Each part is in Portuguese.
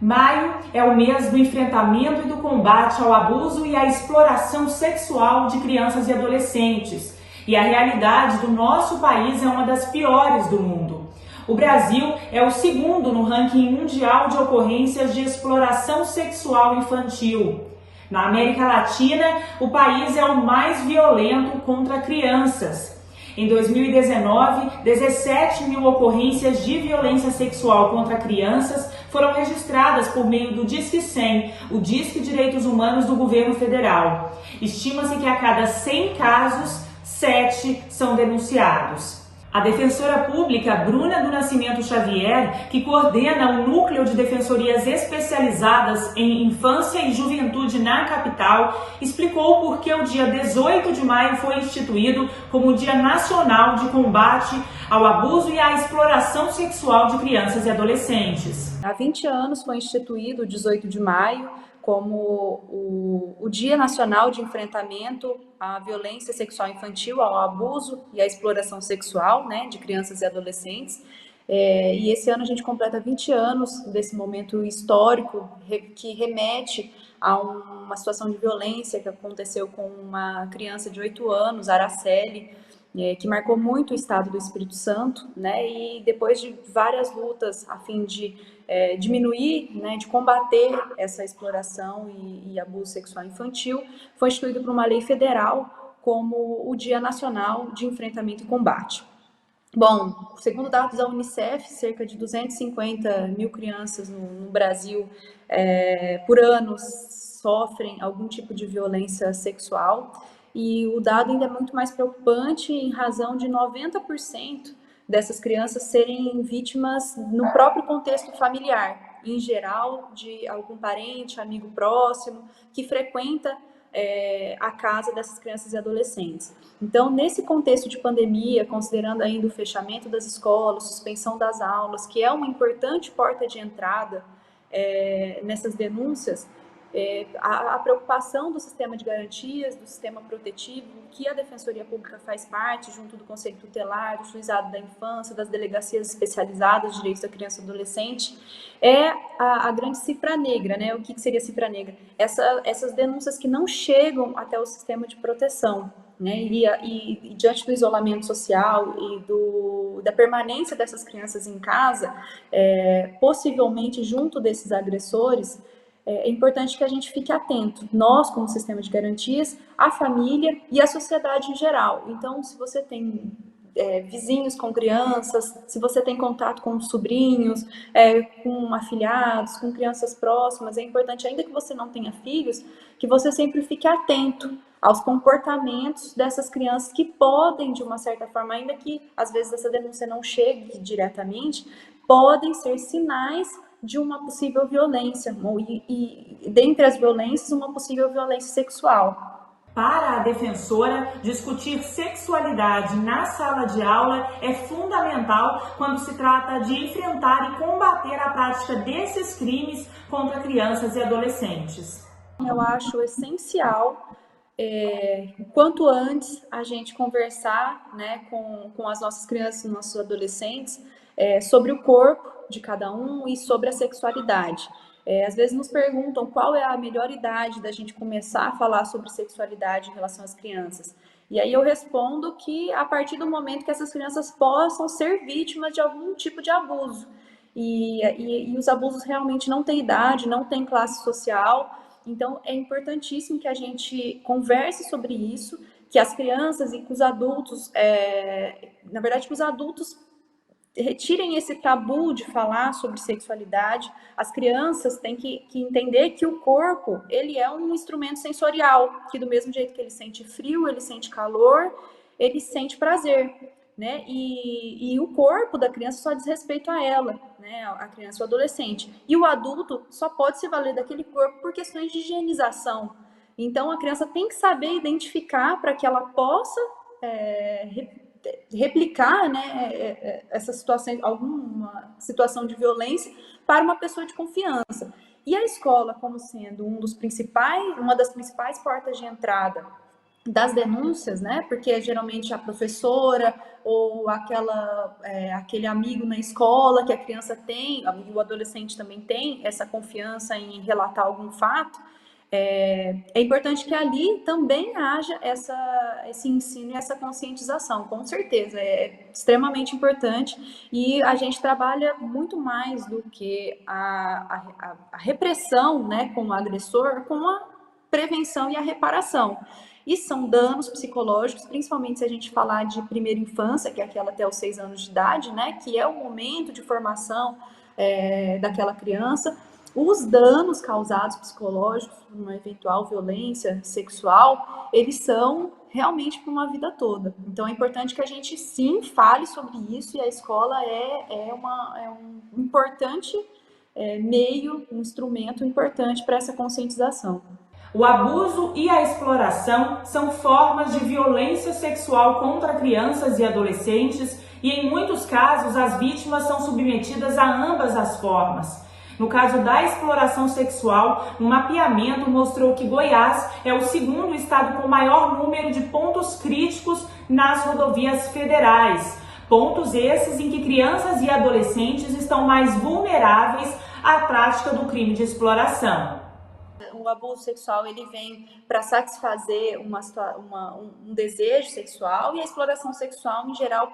Maio é o mês do enfrentamento e do combate ao abuso e à exploração sexual de crianças e adolescentes. E a realidade do nosso país é uma das piores do mundo. O Brasil é o segundo no ranking mundial de ocorrências de exploração sexual infantil. Na América Latina, o país é o mais violento contra crianças. Em 2019, 17 mil ocorrências de violência sexual contra crianças foram registradas por meio do Disque 100, o Disque Direitos Humanos do governo federal. Estima-se que a cada 100 casos, 7 são denunciados. A defensora pública Bruna do Nascimento Xavier, que coordena o Núcleo de Defensorias Especializadas em Infância e Juventude na capital, explicou por que o dia 18 de maio foi instituído como o Dia Nacional de Combate ao Abuso e à Exploração Sexual de Crianças e Adolescentes. Há 20 anos foi instituído o 18 de maio como o Dia Nacional de Enfrentamento à Violência Sexual Infantil, ao abuso e à exploração sexual, né, de crianças e adolescentes. E esse ano a gente completa 20 anos desse momento histórico que remete a uma situação de violência que aconteceu com uma criança de 8 anos, Araceli, que marcou muito o estado do Espírito Santo, né? E depois de várias lutas a fim de diminuir, né, de combater essa exploração e abuso sexual infantil, foi instituído por uma lei federal como o Dia Nacional de Enfrentamento e Combate. Bom, segundo dados da Unicef, cerca de 250 mil crianças no Brasil por ano sofrem algum tipo de violência sexual, e o dado ainda é muito mais preocupante em razão de 90% dessas crianças serem vítimas no próprio contexto familiar, em geral de algum parente, amigo próximo, que frequenta a casa dessas crianças e adolescentes. Então, nesse contexto de pandemia, considerando ainda o fechamento das escolas, suspensão das aulas, que é uma importante porta de entrada nessas denúncias, a preocupação do sistema de garantias, do sistema protetivo, que a Defensoria Pública faz parte, junto do Conselho Tutelar, do Juizado da Infância, das delegacias especializadas de direitos da criança e adolescente, é a grande cifra negra, né? O que seria cifra negra? Essas denúncias que não chegam até o sistema de proteção, né? E diante do isolamento social e da permanência dessas crianças em casa, possivelmente junto desses agressores, é importante que a gente fique atento, nós como sistema de garantias, a família e a sociedade em geral. Então, se você tem vizinhos com crianças, se você tem contato com sobrinhos, com afilhados, com crianças próximas, é importante, ainda que você não tenha filhos, que você sempre fique atento aos comportamentos dessas crianças que podem, de uma certa forma, ainda que às vezes essa denúncia não chegue diretamente, podem ser sinais de uma possível violência, e dentre as violências, uma possível violência sexual. Para a defensora, discutir sexualidade na sala de aula é fundamental quando se trata de enfrentar e combater a prática desses crimes contra crianças e adolescentes. Eu acho essencial, quanto antes, a gente conversar, né, com as nossas crianças e nossos adolescentes sobre o corpo de cada um e sobre a sexualidade. Às vezes nos perguntam qual é a melhor idade da gente começar a falar sobre sexualidade em relação às crianças. E aí eu respondo que a partir do momento que essas crianças possam ser vítimas de algum tipo de abuso. E os abusos realmente não têm idade, não têm classe social. Então é importantíssimo que a gente converse sobre isso, que as crianças e que os adultos, na verdade que os adultos retirem esse tabu de falar sobre sexualidade. As crianças têm que entender que o corpo, ele é um instrumento sensorial, que do mesmo jeito que ele sente frio, ele sente calor, ele sente prazer, né? E o corpo da criança só diz respeito a ela, né? A criança ou adolescente. E o adulto só pode se valer daquele corpo por questões de higienização. Então, a criança tem que saber identificar para que ela possa replicar, né, essa situação, alguma situação de violência para uma pessoa de confiança. E a escola, como sendo uma das principais portas de entrada das denúncias, né? Porque geralmente a professora ou aquele amigo na escola que a criança tem, e o adolescente também tem essa confiança em relatar algum fato, é importante que ali também haja esse ensino e essa conscientização, com certeza, é extremamente importante, e a gente trabalha muito mais do que a repressão, né, com o agressor, com a prevenção e a reparação. E são danos psicológicos, principalmente se a gente falar de primeira infância, que é aquela até os 6 anos de idade, né, que é o momento de formação daquela criança. Os danos causados psicológicos por uma eventual violência sexual, eles são realmente para uma vida toda. Então é importante que a gente sim fale sobre isso, e a escola é um importante meio, um instrumento importante para essa conscientização. O abuso e a exploração são formas de violência sexual contra crianças e adolescentes, e em muitos casos as vítimas são submetidas a ambas as formas. No caso da exploração sexual, um mapeamento mostrou que Goiás é o segundo estado com maior número de pontos críticos nas rodovias federais. Pontos esses em que crianças e adolescentes estão mais vulneráveis à prática do crime de exploração. O abuso sexual, ele vem para satisfazer um desejo sexual, e a exploração sexual, em geral,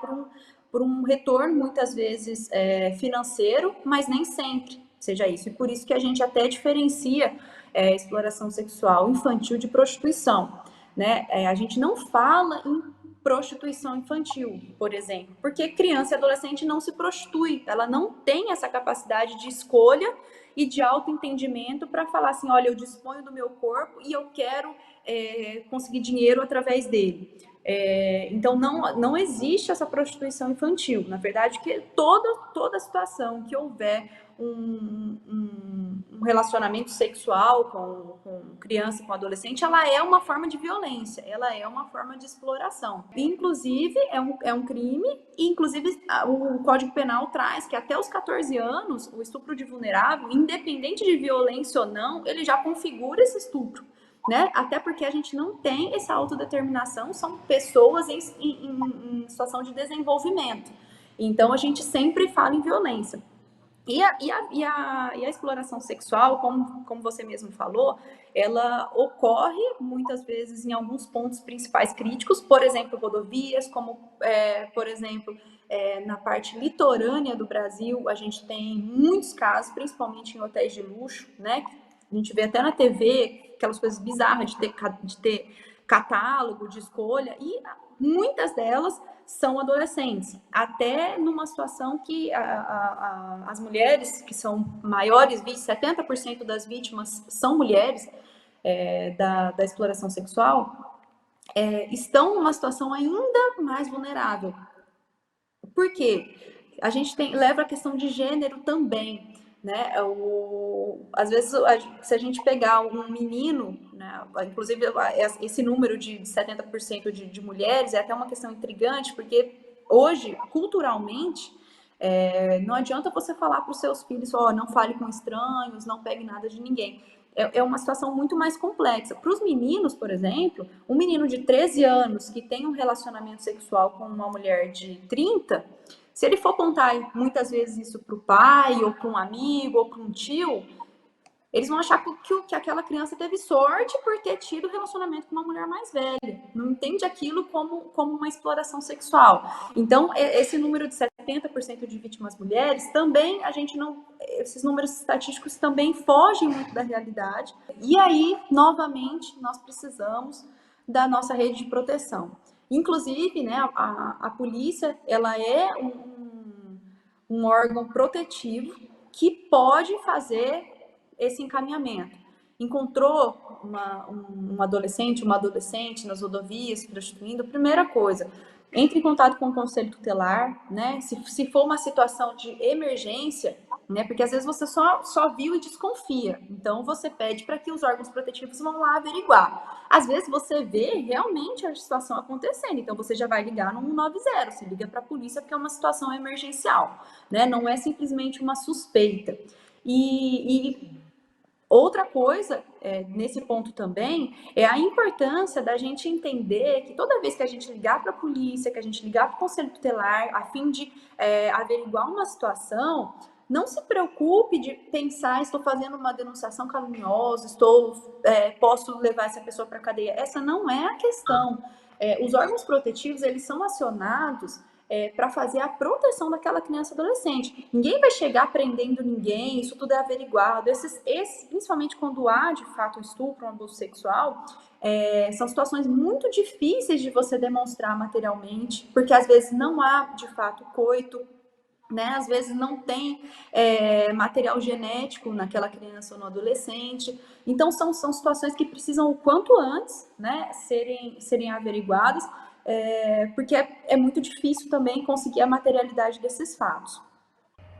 por um retorno, muitas vezes, financeiro, mas nem sempre seja isso. E por isso que a gente até diferencia exploração sexual infantil de prostituição, né? A gente não fala em prostituição infantil, por exemplo, porque criança e adolescente não se prostitui, ela não tem essa capacidade de escolha e de autoentendimento para falar assim, olha, eu disponho do meu corpo e eu quero conseguir dinheiro através dele. Então, não existe essa prostituição infantil. Na verdade, que toda situação que houver um relacionamento sexual com criança e com adolescente, ela é uma forma de violência, ela é uma forma de exploração. Inclusive, é um crime, e inclusive o Código Penal traz que até os 14 anos, o estupro de vulnerável, independente de violência ou não, ele já configura esse estupro. Né? Até porque a gente não tem essa autodeterminação, são pessoas em situação de desenvolvimento. Então, a gente sempre fala em violência. E a exploração sexual, como você mesmo falou, ela ocorre muitas vezes em alguns pontos principais críticos, por exemplo, rodovias, por exemplo, na parte litorânea do Brasil, a gente tem muitos casos, principalmente em hotéis de luxo, né? A gente vê até na TV aquelas coisas bizarras de ter catálogo, de escolha, e muitas delas são adolescentes, até numa situação que as mulheres, que são maiores, 70% das vítimas são mulheres da exploração sexual, estão numa situação ainda mais vulnerável. Por quê? A gente leva a questão de gênero também. Né? Às vezes, se a gente pegar um menino, né? Inclusive esse número de 70% de mulheres é até uma questão intrigante, porque hoje, culturalmente, não adianta você falar para os seus filhos, não fale com estranhos, não pegue nada de ninguém. É uma situação muito mais complexa. Para os meninos, por exemplo, um menino de 13 anos que tem um relacionamento sexual com uma mulher de 30, se ele for contar muitas vezes isso para o pai, ou para um amigo, ou para um tio, eles vão achar que aquela criança teve sorte por ter tido relacionamento com uma mulher mais velha. Não entende aquilo como uma exploração sexual. Então, esse número de 70% de vítimas mulheres, também esses números estatísticos também fogem muito da realidade. E aí, novamente, nós precisamos da nossa rede de proteção. Inclusive, né, a polícia, ela é um órgão protetivo que pode fazer esse encaminhamento. Encontrou um adolescente, uma adolescente nas rodovias se prostituindo, primeira coisa, entre em contato com o conselho tutelar, né? Se for uma situação de emergência, né? Porque às vezes você só viu e desconfia. Então você pede para que os órgãos protetivos vão lá averiguar. Às vezes você vê realmente a situação acontecendo, então você já vai ligar no 190, você liga para a polícia porque é uma situação emergencial, né? Não é simplesmente uma suspeita. E outra coisa nesse ponto também é a importância da gente entender que toda vez que a gente ligar para a polícia, que a gente ligar para o Conselho Tutelar, a fim de averiguar uma situação, não se preocupe de pensar, estou fazendo uma denunciação caluniosa, posso levar essa pessoa para a cadeia. Essa não é a questão. Os órgãos protetivos, eles são acionados para fazer a proteção daquela criança e adolescente. Ninguém vai chegar prendendo ninguém, isso tudo é averiguado. Principalmente quando há, de fato, um estupro, um abuso sexual, são situações muito difíceis de você demonstrar materialmente, porque às vezes não há, de fato, coito, né? Às vezes não tem material genético naquela criança ou no adolescente. Então, são situações que precisam o quanto antes, né, serem averiguadas, porque é muito difícil também conseguir a materialidade desses fatos.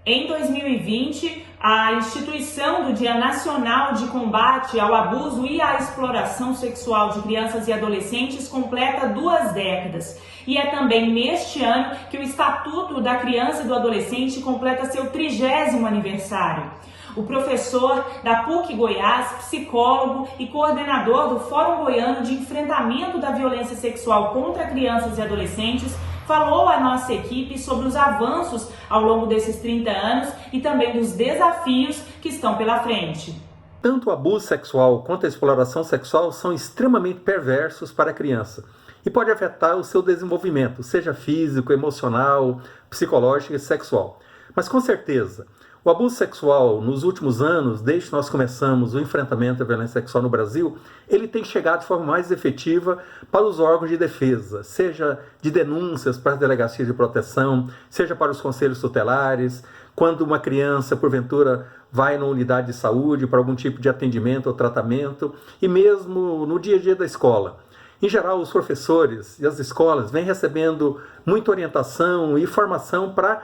Em 2020, a instituição do Dia Nacional de Combate ao Abuso e à Exploração Sexual de Crianças e Adolescentes completa 2 décadas. E é também neste ano que o Estatuto da Criança e do Adolescente completa seu 30º aniversário. O professor da PUC Goiás, psicólogo e coordenador do Fórum Goiano de Enfrentamento da Violência Sexual contra Crianças e Adolescentes, falou à nossa equipe sobre os avanços ao longo desses 30 anos e também dos desafios que estão pela frente. Tanto o abuso sexual quanto a exploração sexual são extremamente perversos para a criança e pode afetar o seu desenvolvimento, seja físico, emocional, psicológico e sexual. Mas com certeza, o abuso sexual nos últimos anos, desde que nós começamos o enfrentamento da violência sexual no Brasil, ele tem chegado de forma mais efetiva para os órgãos de defesa, seja de denúncias para as delegacias de proteção, seja para os conselhos tutelares, quando uma criança, porventura, vai na unidade de saúde para algum tipo de atendimento ou tratamento, e mesmo no dia a dia da escola. Em geral, os professores e as escolas vêm recebendo muita orientação e formação para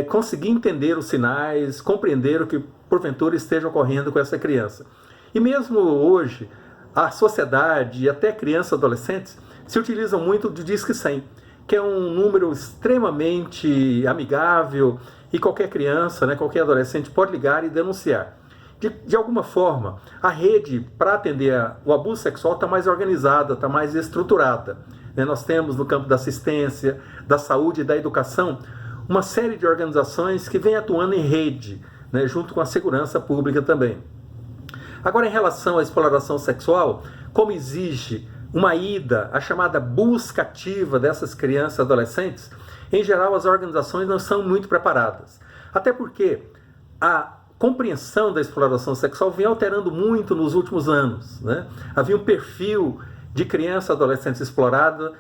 conseguir entender os sinais, compreender o que porventura esteja ocorrendo com essa criança. E mesmo hoje, a sociedade e até crianças e adolescentes se utilizam muito do Disque 100, que é um número extremamente amigável e qualquer criança, né, qualquer adolescente pode ligar e denunciar. De alguma forma, a rede para atender o abuso sexual está mais organizada, está mais estruturada. Nós temos no campo da assistência, da saúde e da educação uma série de organizações que vem atuando em rede, né, junto com a segurança pública também. Agora, em relação à exploração sexual, como exige uma ida, a chamada busca ativa dessas crianças e adolescentes, em geral as organizações não são muito preparadas. Até porque a compreensão da exploração sexual vem alterando muito nos últimos anos, né? Havia um perfil de criança e adolescente explorada,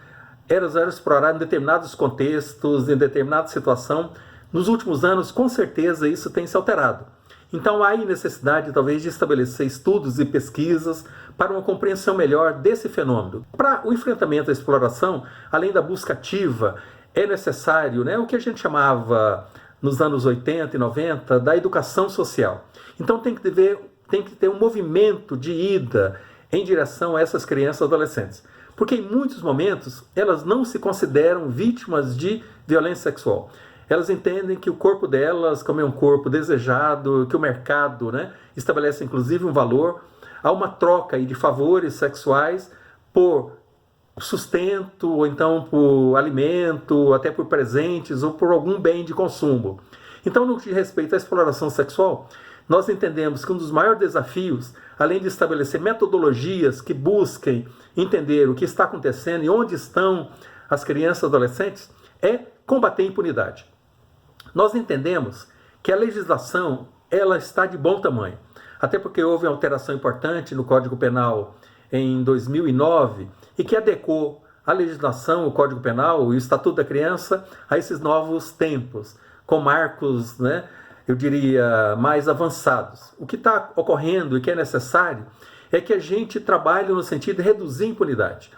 era explorado em determinados contextos, em determinada situação. Nos últimos anos, com certeza, isso tem se alterado. Então, há necessidade, talvez, de estabelecer estudos e pesquisas para uma compreensão melhor desse fenômeno. Para o enfrentamento à exploração, além da busca ativa, é necessário, né, o que a gente chamava, nos anos 80 e 90, da educação social. Então, tem que ter um movimento de ida em direção a essas crianças e adolescentes. Porque em muitos momentos elas não se consideram vítimas de violência sexual. Elas entendem que o corpo delas, como é um corpo desejado, que o mercado, né, estabelece inclusive um valor, há uma troca aí de favores sexuais por sustento, ou então por alimento, até por presentes, ou por algum bem de consumo. Então, no que diz respeito à exploração sexual, nós entendemos que um dos maiores desafios, além de estabelecer metodologias que busquem entender o que está acontecendo e onde estão as crianças e adolescentes, é combater a impunidade. Nós entendemos que a legislação ela está de bom tamanho, até porque houve uma alteração importante no Código Penal em 2009 e que adequou a legislação, o Código Penal e o Estatuto da Criança a esses novos tempos, com marcos, né, eu diria, mais avançados. O que está ocorrendo e que é necessário é que a gente trabalhe no sentido de reduzir a impunidade.